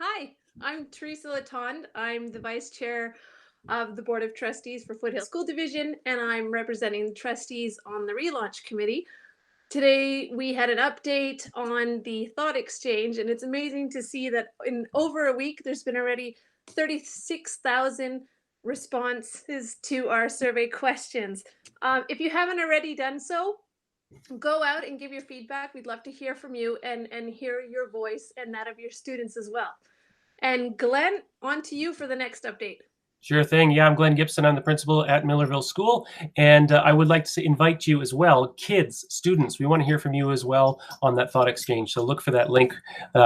Hi, I'm Teresa Latond. I'm the Vice Chair of the Board of Trustees for Foothill School Division, and I'm representing the trustees on the Relaunch Committee. Today, we had an update on the thought exchange, and it's amazing to see that in over a week, there's been already 36,000 responses to our survey questions. If you haven't already done so, go out and give your feedback. We'd love to hear from you and hear your voice and that of your students as well. And Glenn, on to you for the next update. Sure thing. Yeah, I'm Glenn Gibson. I'm the principal at Millerville School, and I would like to invite you as well, kids, students. We want to hear from you as well on that thought exchange. So look for that link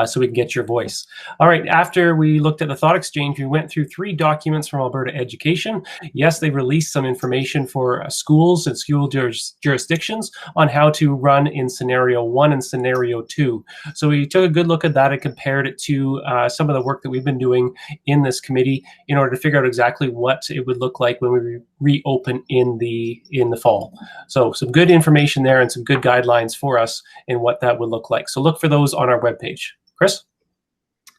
so we can get your voice. All right. After we looked at the thought exchange, we went through 3 documents from Alberta Education. Yes, they released some information for schools and school jurisdictions on how to run in scenario 1 and scenario 2. So we took a good look at that and compared it to some of the work that we've been doing in this committee in order to figure out exactly what it would look like when we reopen in the fall. So some good information there and some good guidelines for us in what that would look like. So look for those on our webpage. Chris?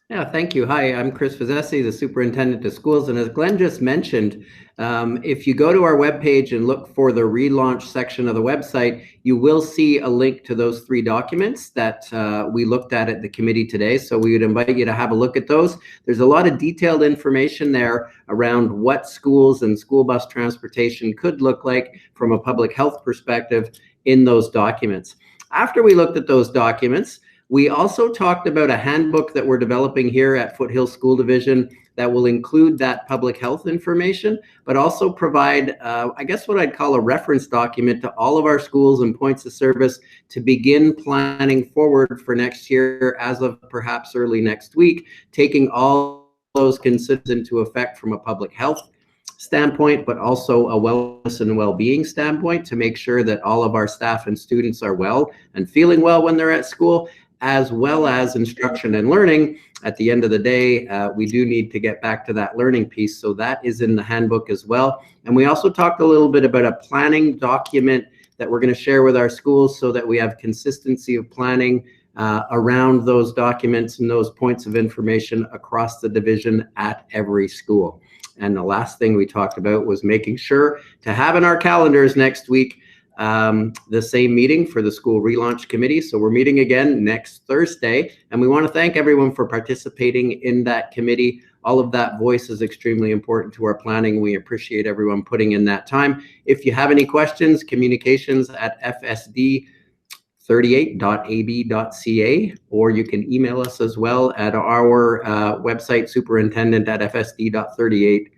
Yeah, thank you. Hi, I'm Chris Fazzesi, the superintendent of schools. And as Glenn just mentioned, if you go to our webpage and look for the relaunch section of the website, you will see a link to those 3 documents that we looked at the committee today. So we would invite you to have a look at those. There's a lot of detailed information there around what schools and school bus transportation could look like from a public health perspective in those documents. After we looked at those documents, we also talked about a handbook that we're developing here at Foothill School Division that will include that public health information, but also provide, I guess what I'd call a reference document to all of our schools and points of service to begin planning forward for next year as of perhaps early next week, taking all those considerations into effect from a public health standpoint, but also a wellness and well-being standpoint to make sure that all of our staff and students are well and feeling well when they're at school, as well as instruction and learning. At the end of the day, we do need to get back to that learning piece. So that is in the handbook as well. And we also talked a little bit about a planning document that we're going to share with our schools so that we have consistency of planning around those documents and those points of information across the division at every school. And the last thing we talked about was making sure to have in our calendars next week the same meeting for the school relaunch committee. So we're meeting again next Thursday, and we want to thank everyone for participating in that committee. All of that voice is extremely important to our planning. We appreciate everyone putting in that time. If you have any questions, communications at fsd38.ab.ca, or you can email us as well at our website, superintendent@fsd38.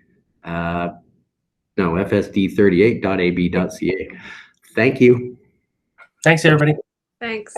fsd38.ab.ca. Thank you. Thanks, everybody. Thanks.